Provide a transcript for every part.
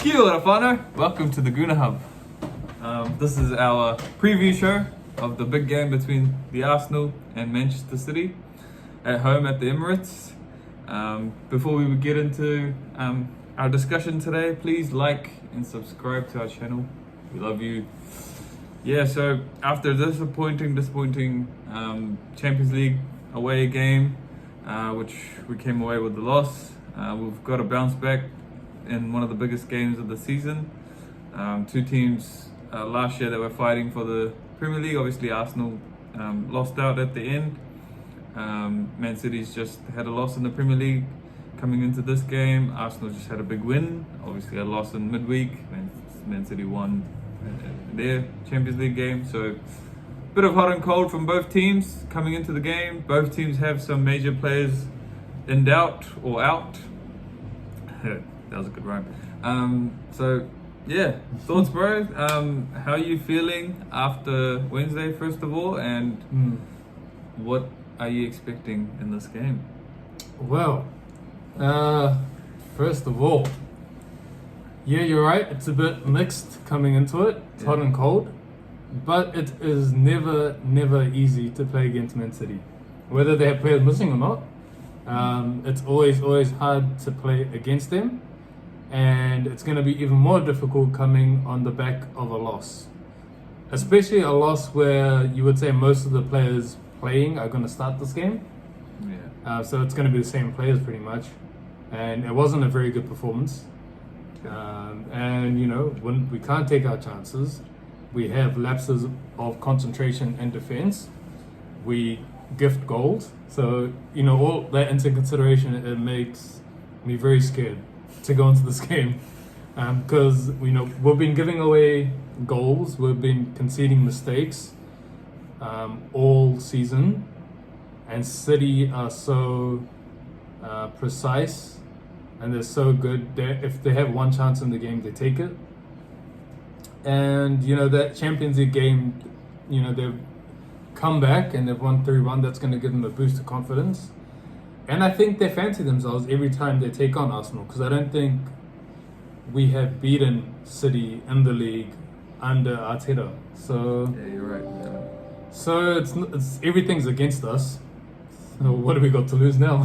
Kia ora whānau. Welcome to the Guna Hub. This is our preview show of the big game between the Arsenal and Manchester City at home at the Emirates. Before we get into our discussion today, please like and subscribe to our channel. We love you. Yeah, so after a disappointing Champions League away game, which we came away with the loss, we've got to bounce back in one of the biggest games of the season. Two teams last year that were fighting for the Premier League. Obviously Arsenal lost out at the end. Man City's just had a loss in the Premier League coming into this game. Arsenal just had a big win, obviously a loss in midweek. Man City won their Champions League game. So bit of hot and cold from both teams coming into the game. Both teams have some major players in doubt or out. That was a good rhyme. So yeah, thoughts, bro? How are you feeling after Wednesday, first of all, and what are you expecting in this game? Well, first of all, yeah, you're right. It's a bit mixed coming into it. It's hot and cold, but it is never easy to play against Man City, whether they have players missing or not. It's always hard to play against them, and it's going to be even more difficult coming on the back of a loss, especially a loss where you would say most of the players playing are going to start this game. Yeah. So it's going to be the same players pretty much, and it wasn't a very good performance. And you know, when we can't take our chances, we have lapses of concentration and defense. We gift goals, so you know, all that into consideration, it makes me very scared to go into this game, because you know, we've been giving away goals, we've been conceding mistakes all season, and City are so precise and they're so good. If they have one chance in the game, they take it. And you know, that Champions League game, you know, they've come back and they've won 3-1. That's going to give them a boost of confidence. And I think they fancy themselves every time they take on Arsenal, because I don't think we have beaten City in the league under Arteta. So Yeah, you're right. Yeah. so it's everything's against us. So what do we got to lose now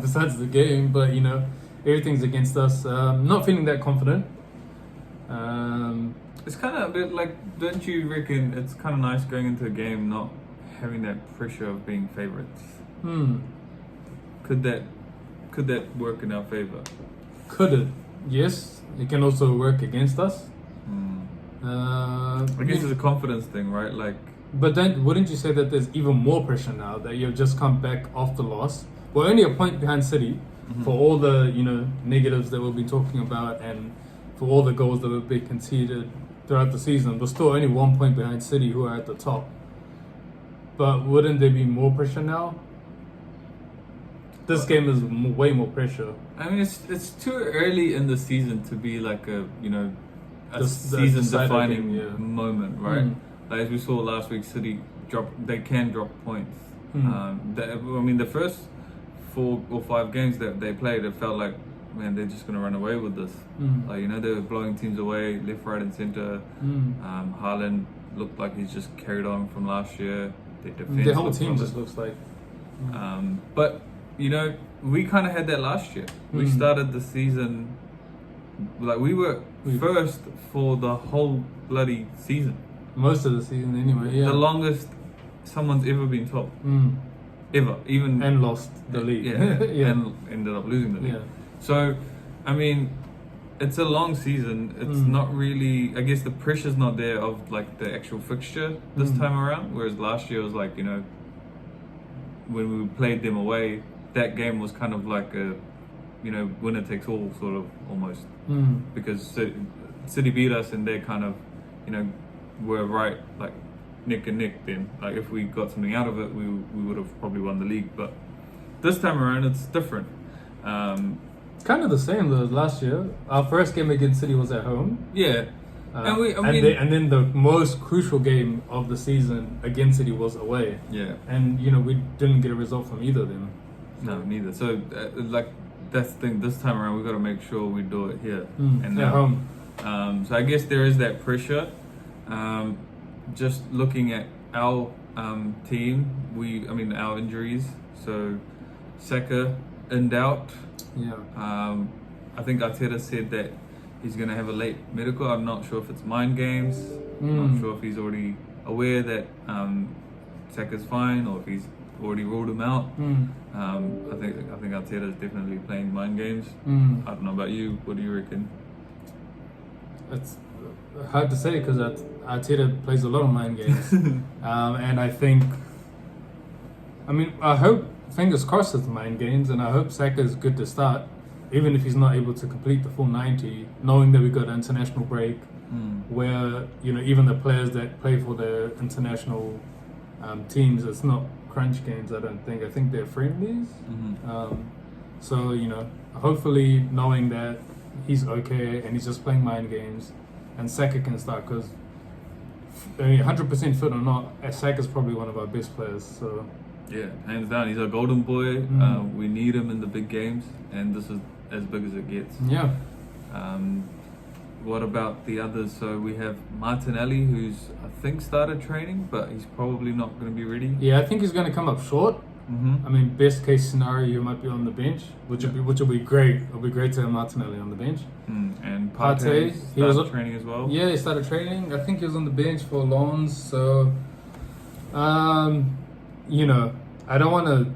besides the game? But you know, everything's against us. Not feeling that confident. It's kind of a bit like, don't you reckon it's kind of nice going into a game not having that pressure of being favourites? Could that work in our favour? Could it? Yes. It can also work against us. I guess it's a confidence thing, right? Like, But then, wouldn't you say that there's even more pressure now that you've just come back off the loss? We're only a point behind City for all the, you know, negatives that we've been talking about, and for all the goals that have been conceded throughout the season. We're still only 1 point behind City, who are at the top. But wouldn't there be more pressure now? This game is way more pressure. I mean, it's too early in the season to be like a, you know, The season-defining game, yeah. moment, right? Like as we saw last week, City they can drop points. I mean, the first 4 or 5 games that they played, it felt like, man, they're just gonna run away with this. Like, you know, they were blowing teams away left, right, and center. Haaland looked like he's just carried on from last year. The whole team just looks like. But you know, we kind of had that last year. We started the season like we were first for the whole bloody season. Most of the season, anyway. Yeah. The longest someone's ever been top. Ever, even And lost the league. Yeah, Yeah. and ended up losing the league. Yeah. So, I mean, it's a long season. It's not really. I guess the pressure's not there of like the actual fixture this time around. Whereas last year was like, you know, when we played them away, that game was kind of like a, you know, winner takes all sort of almost, because City beat us and they kind of, you know, were right like neck and neck. Then like if we got something out of it, we would have probably won the league. But this time around, it's different. Kind of the same though as last year. Our first game against City was at home. Yeah. And then the most crucial game of the season against City was away. Yeah. And you know, we didn't get a result from either of them. No, neither. So like that's the thing. This time around, we got to make sure we do it here Mm, and at now. home. So I guess there is that pressure. Just looking at our team, our injuries. So Saka in doubt. Yeah. I think Arteta said that he's going to have a late medical. I'm not sure if it's mind games. I'm not sure if he's already aware that Saka's fine or if he's already ruled him out. I think Arteta is definitely playing mind games. I don't know about you. What do you reckon? It's hard to say because Arteta plays a lot of mind games. And I think, I hope, fingers crossed it's mind games, and I hope Saka is good to start, even if he's not able to complete the full 90, knowing that we've got an international break where, even the players that play for the international teams, it's not crunch games, I don't think. I think they're friendlies. So, hopefully knowing that he's okay and he's just playing mind games and Saka can start, because 100% fit or not, Saka's probably one of our best players. So yeah, hands down, he's a golden boy. We need him in the big games, and this is as big as it gets. Yeah. What about the others? So we have Martinelli, who's I think started training, but he's probably not going to be ready. Yeah, I think he's going to come up short. Best case scenario, he might be on the bench, which will be great. It'll be great to have Martinelli on the bench. And Partey, he was training as well. Yeah, he started training. I think he was on the bench for loans. So, I don't want to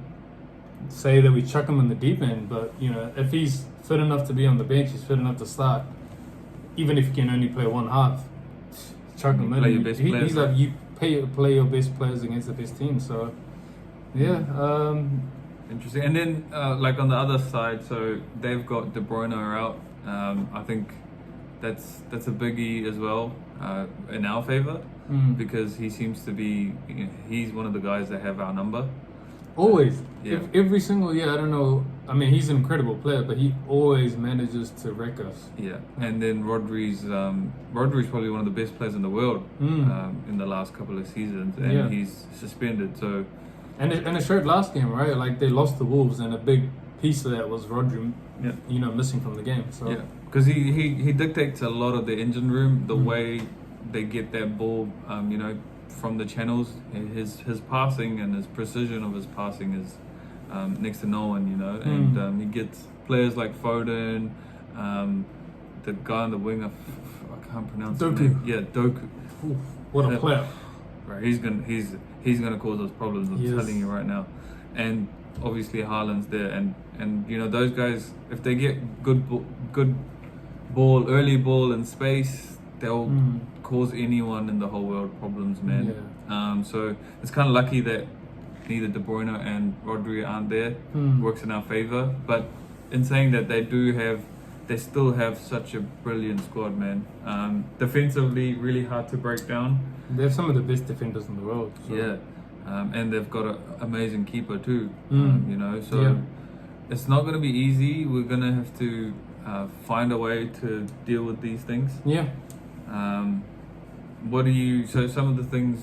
say that we chuck him in the deep end, but if he's fit enough to be on the bench, he's fit enough to start. Even if he can only play one half, chuck him in. Play your best players. He's like, you play your best players against the best team. So, yeah. Interesting. And then, on the other side, so they've got De Bruyne out. I think that's a biggie as well in our favour because he seems to be he's one of the guys that have our number. Always. Yeah. Every single year, I don't know. He's an incredible player, but he always manages to wreck us. Yeah. And then Rodri's probably one of the best players in the world in the last couple of seasons, and he's suspended. So. And it showed last game, right? Like they lost the Wolves, and a big piece of that was Rodri, missing from the game. So yeah, because he dictates a lot of the engine room, the way they get that ball, from the channels. His passing and his precision of his passing is next to no one, and he gets players like Foden, the guy on the wing, I can't pronounce his name. Yeah, Doku. Oof, what a player! Right, he's gonna cause us problems. I'm telling you right now, and obviously Haaland's there, and those guys, if they get good early ball in space, they'll cause anyone in the whole world problems, man. Yeah. So it's kind of lucky that neither De Bruyne and Rodri aren't there. Works in our favor, but in saying that, they still have such a brilliant squad, man. Defensively, really hard to break down. They have some of the best defenders in the world. So. Yeah, and they've got an amazing keeper too. So it's not going to be easy. We're going to have to find a way to deal with these things. Yeah. So some of the things,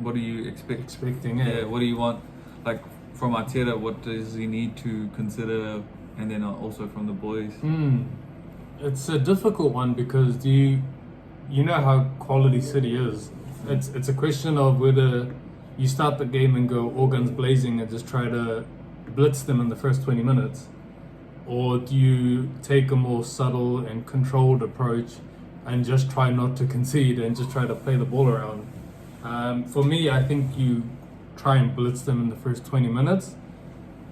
what do you expecting? Yeah. What do you want, like from Arteta? What does he need to consider, and then also from the boys? It's a difficult one because you know how quality City is. It's a question of whether you start the game and go all guns blazing and just try to blitz them in the first 20 minutes, or do you take a more subtle and controlled approach and just try not to concede and just try to play the ball around. For me, I think you try and blitz them in the first 20 minutes,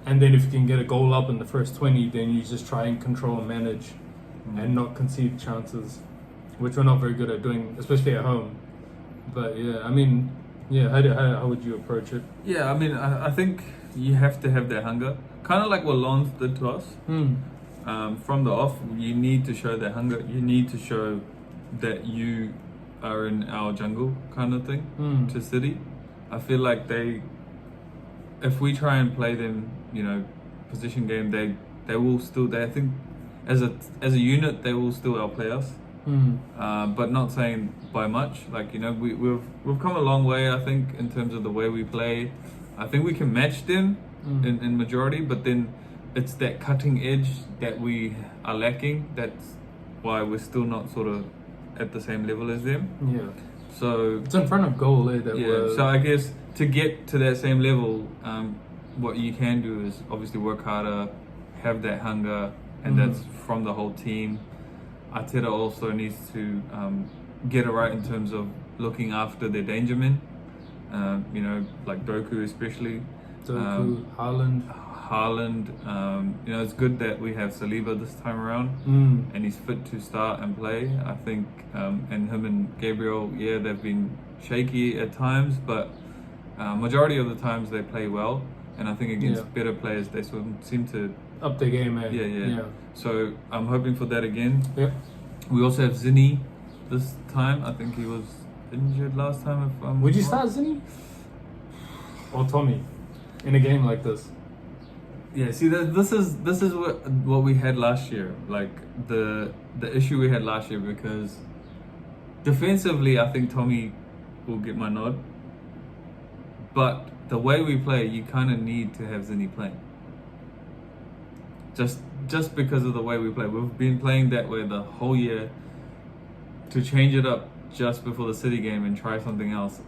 and then if you can get a goal up in the first 20, then you just try and control and manage and not concede chances, which we're not very good at doing, especially at home. But how would you approach it? Yeah, I think you have to have that hunger, kind of like what Lons did to us. From the off, you need to show that hunger. You need to show that you are in our jungle, kind of thing, to City. I feel like if we try and play them, position game, they will still. I think as a unit, they will still outplay us. But not saying by much. Like we've come a long way. I think in terms of the way we play. I think we can match them in majority, but then it's that cutting edge that we are lacking. That's why we're still not sort of at the same level as them. Yeah. So It's in front of goal there that yeah, we're... so I guess to get to that same level, what you can do is obviously work harder, have that hunger, and that's from the whole team. Arteta also needs to get it right in terms of looking after their danger men. You know, like Doku especially. Doku, Haaland. Haaland, you know, it's good that we have Saliba this time around, and he's fit to start and play. I think, and him and Gabriel, yeah, they've been shaky at times, but majority of the times they play well. And I think against better players, they seem to Up the game, man. yeah. So I'm hoping for that again. Yep. We also have Zinni this time. I think he was injured last time. If I'm Would you wrong. start Zinni? Or Tommy in a game like this? Yeah, see, this is what we had last year. Like the issue we had last year, because defensively, I think Tommy will get my nod. But the way we play, you kind of need to have Zinni playing. Just because of the way we play, we've been playing that way the whole year. To change it up just before the City game and try something else.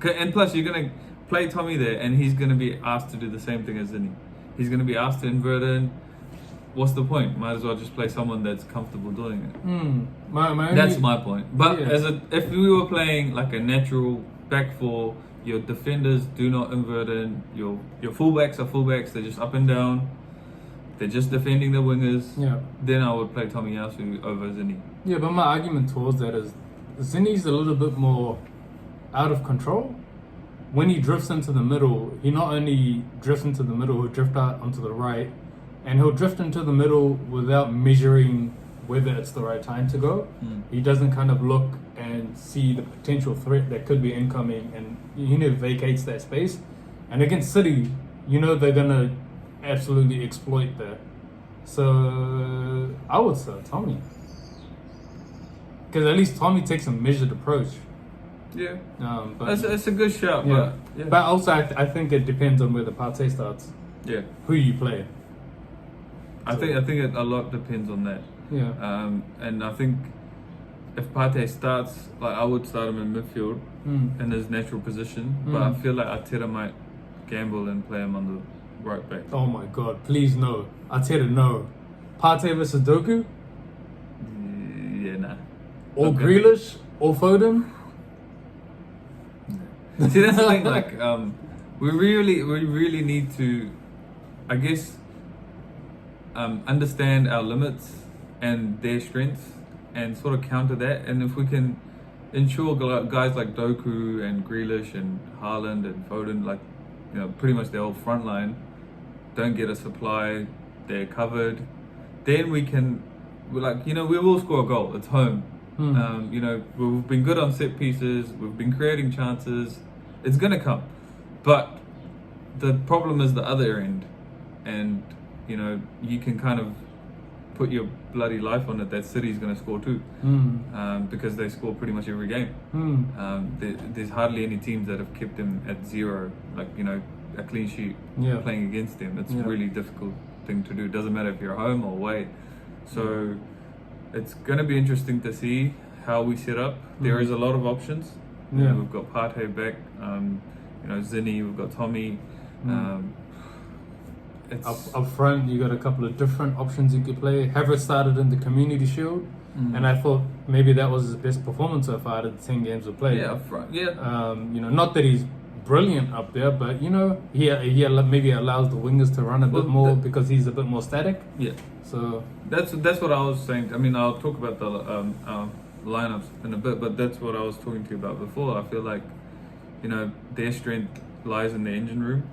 And plus, you're gonna play Tommy there, and he's going to be asked to do the same thing as Zinni. He's going to be asked to invert in. What's the point? Might as well just play someone that's comfortable doing it. That's my point. But if we were playing like a natural back four, your defenders do not invert in. Your fullbacks are fullbacks. They're just up and down. They're just defending the wingers. Yeah. Then I would play Tomiyasu over Zinni. Yeah, but my argument towards that is Zinni's a little bit more out of control. When he drifts into the middle, he not only drifts into the middle, he'll drift out onto the right, and he'll drift into the middle without measuring whether it's the right time to go. He doesn't kind of look and see the potential threat that could be incoming, and he vacates that space. And against City, you know they're going to absolutely exploit that. So I would say Tommy. Because at least Tommy takes a measured approach. Yeah, but it's a good shout. Yeah. But But also, I think it depends on where the Partey starts. Yeah, Who you play. I think a lot depends on that. Yeah. And I think if Partey starts, like I would start him in midfield in his natural position. But I feel like Arteta might gamble and play him on the right back. Oh my God! Please no. Arteta no. Partey versus Doku Yeah, nah. or Okay. Grealish or Foden. See, that's the thing. Like, we really need to, I guess, understand our limits and their strengths, and sort of counter that. And if we can ensure guys like Doku and Grealish and Haaland and Foden, like, you know, pretty much their whole front line, don't get a supply, they're covered, then we can, we will score a goal. It's home. You know, we've been good on set pieces. We've been creating chances. It's gonna come, but the problem is the other end, and you know you can kind of put your bloody life on it that City's gonna score too, because they score pretty much every game. There's hardly any teams that have kept them at zero, like a clean sheet playing against them. It's a really difficult thing to do. It doesn't matter if you're home or away. So it's going to be interesting to see how we set up. There is a lot of options. We've got Partey back, Zinni, we've got Tommy. Up front, you got a couple of different options you could play. Havertz started in the Community Shield, and I thought maybe that was his best performance so far out of the 10 games we played. Yeah, up front. Yeah. Not that he's brilliant up there, but he maybe allows the wingers to run a bit more because he's a bit more static. Yeah. So that's what I was saying. I mean, I'll talk about the lineups in a bit, but that's what I was talking to you about before. I feel like, their strength lies in the engine room.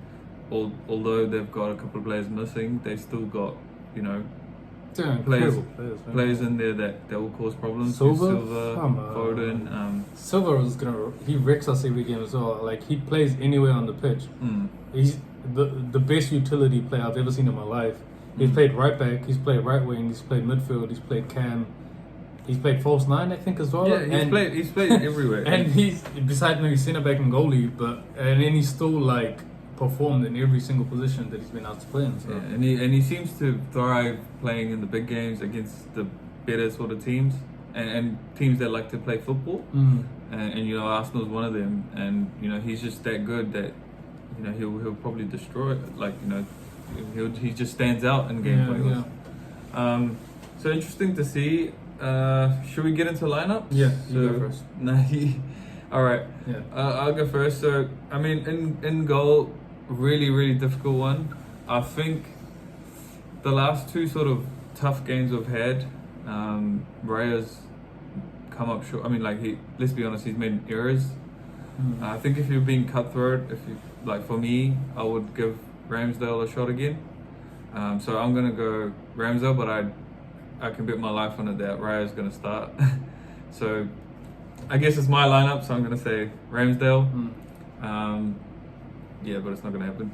Although they've got a couple of players missing, they've still got, players in there that will cause problems. Silva, Foden. Silva he wrecks us every game as well. Like, he plays anywhere on the pitch. He's the best utility player I've ever seen in my life. He's played right back, he's played right wing, he's played midfield, he's played cam, he's played false nine, I think, as well. Yeah, he's played everywhere. And he's beside maybe centre back and goalie, and then he's still like performed in every single position that he's been asked to play in. So. Yeah, and he seems to thrive playing in the big games against the better sort of teams and teams that like to play football. And you know, Arsenal's one of them, and you know, he's just that good that you know he'll probably destroy it. Like, you know, he just stands out in gameplay. So interesting to see. Should we get into lineups? Yeah, you go first. All right. Yeah. I'll go first. So I mean, in goal, really difficult one. I think the last two sort of tough games we've had, Raya's come up short. I mean, like, let's be honest, he's made errors. I think if you're being cutthroat, for me, I would give Ramsdale a shot again. So I'm gonna go Ramsdale, but I can bet my life on it that Raya's gonna start. So I guess it's my lineup, so I'm gonna say Ramsdale. Yeah, but it's not gonna happen.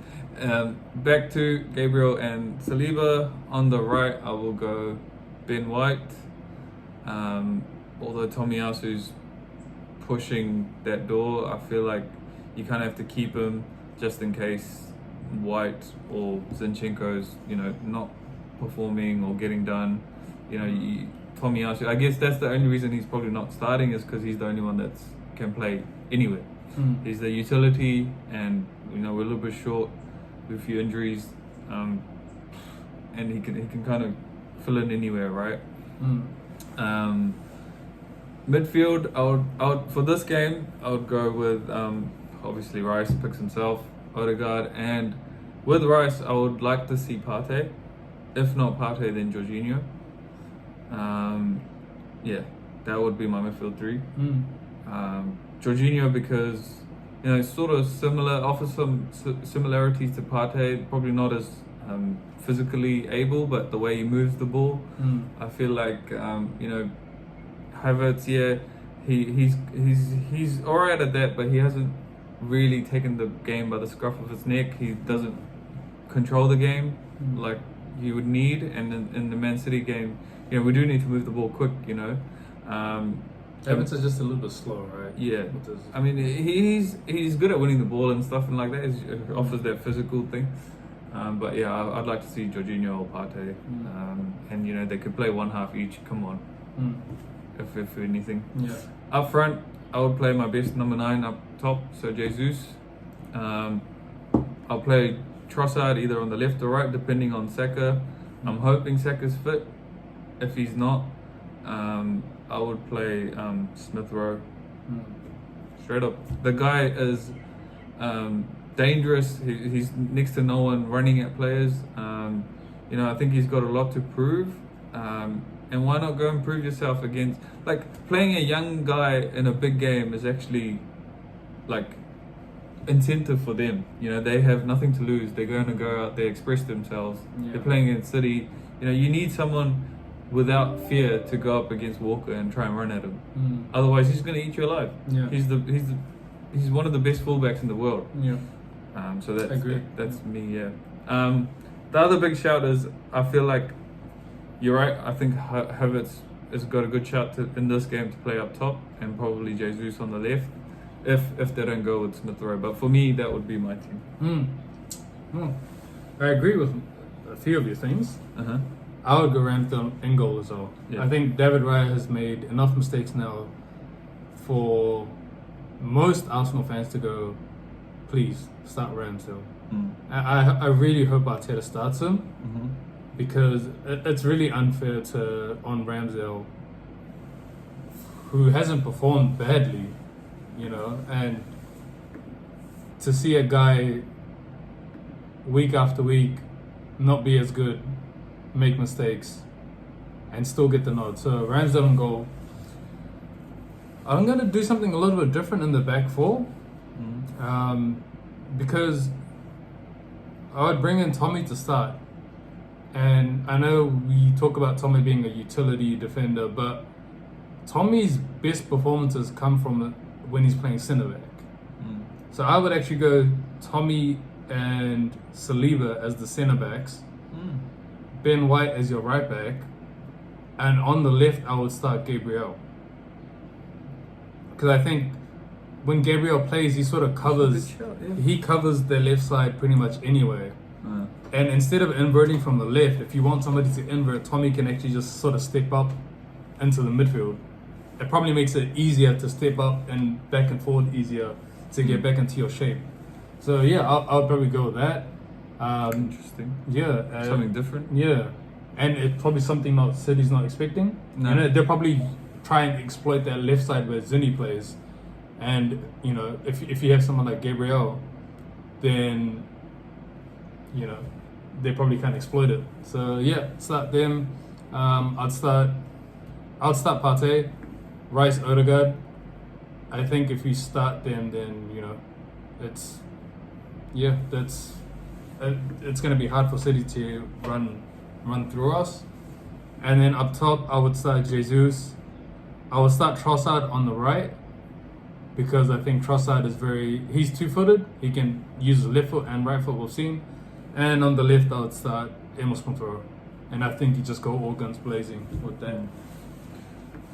Back to Gabriel and Saliba. On the right, I will go Ben White. Although Tomiyasu's pushing that door, I feel like you kind of have to keep him just in case White or Zinchenko's, you know, not performing or getting done. You know, Tomiyasu, I guess that's the only reason he's probably not starting, is because he's the only one that can play anywhere. He's the utility, and you know, we're a little bit short with a few injuries, and he can kind of fill in anywhere, right? Midfield, I would for this game I would go with obviously Rice picks himself, Odegaard, and with Rice I would like to see Partey. If not Partey, then Jorginho. Yeah, that would be my midfield three. Jorginho, because you know, it's sort of similar, offers some similarities to Partey. Probably not as physically able, but the way he moves the ball, I feel like you know, Havertz, yeah, he's alright at that, but he hasn't really taken the game by the scruff of his neck. He doesn't control the game like he would need, and in the Man City game, you know, we do need to move the ball quick, you know. Havertz is just a little bit slow, right? Yeah, I mean, he's good at winning the ball and stuff and like that. He offers that physical thing. But yeah, I'd like to see Jorginho or Partey, and you know, they could play one half each. Come on, if anything. Yeah. Up front, I would play my best number 9 up top, so Jesus. I'll play Trossard either on the left or right, depending on Saka. I'm hoping Saka's fit. If he's not, I would play Smith Rowe. Straight up, the guy is dangerous. He's next to no one running at players. You know, I think he's got a lot to prove. And why not go and prove yourself against, like, playing a young guy in a big game is actually like incentive for them. You know, they have nothing to lose. They're going to go out there, express themselves. They're playing against City. You know, you need someone without fear to go up against Walker and try and run at him. Otherwise, he's going to eat you alive. He's one of the best fullbacks in the world. So that's me. Yeah. The other big shout is, I feel like you're right. I think Havertz has got a good shot in this game to play up top, and probably Jesus on the left, if they don't go with Smith Rowe. But for me, that would be my team. I agree with a few of your things. I would go Ramsdale in goal as well. I think David Raya has made enough mistakes now for most Arsenal fans to go, please start Ramsdale. I really hope Arteta starts him, because it's really unfair on Ramsdale, who hasn't performed badly, you know, and to see a guy week after week not be as good, make mistakes, and still get the nod. So Ramsdale on goal. I'm going to do something a little bit different in the back four, because I would bring in Tommy to start. And I know we talk about Tommy being a utility defender, but Tommy's best performances come from when he's playing centre back. So I would actually go Tommy and Saliba as the centre backs, Ben White as your right back, and on the left I would start Gabriel. Because I think when Gabriel plays, he sort of covers. Good shout, yeah. He covers the left side pretty much anyway. Uh, And instead of inverting from the left, if you want somebody to invert, Tommy can actually just sort of step up into the midfield. It probably makes it easier to step up and back and forward easier to get back into your shape. So yeah, I'll probably go with that. Interesting. Yeah, Something different. yeah, and it's probably something not City's not expecting. No. And they'll probably try and exploit that left side where Zinni plays. And you know, if you have someone like Gabriel, then you know they probably can't exploit it. So yeah, start them. I'd start Partey, Rice, Odegaard. I think if we start them, then you know, it's going to be hard for City to run through us. And then up top, I would start Jesus. I would start Trossard on the right because I think Trossard he's two-footed. He can use his left foot and right foot, we've seen. And on the left, I would start Emil Smith-Rowe. And I think you just go all guns blazing with that.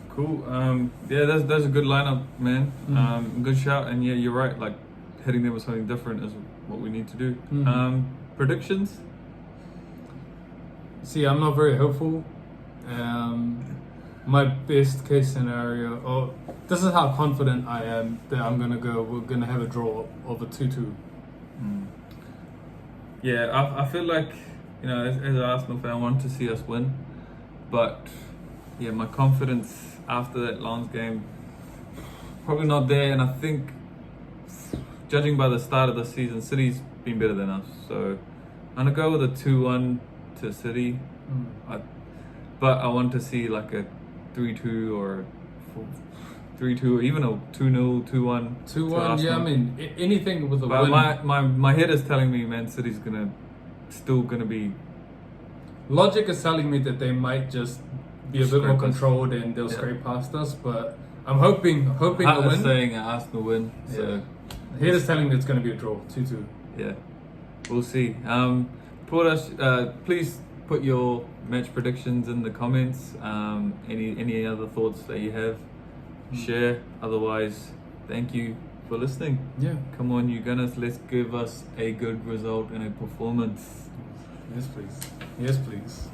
Cool. Yeah, that's a good lineup, man. Good shout. And yeah, you're right. Like hitting them with something different is what we need to do. Predictions? See, I'm not very hopeful. My best case scenario, this is how confident I am that we're gonna have a draw of a 2-2. Yeah, I feel like, you know, as an Arsenal fan, I want to see us win. But yeah, my confidence after that Lens game, probably not there. And I think, judging by the start of the season, City's been better than us. So I'm going to go with a 2-1 to City. But I want to see like a 3-2 or 3-2 or even a 2-0, 2-1. 2-1, yeah, I mean, anything with a But win. my head is telling me Man City's still gonna be. Logic is telling me that they might just be a bit more Scrape us. controlled and they'll scrape past us, but I'm hoping Heart a is win. saying an Arsenal win. So Head is telling me it's going to be a draw, 2-2. yeah, we'll see. Please put your match predictions in the comments. Any other thoughts that you have, share. Otherwise, thank you for listening. Yeah. Come on, you Gunners, let's give us a good result and a performance. Yes, please. Yes, please.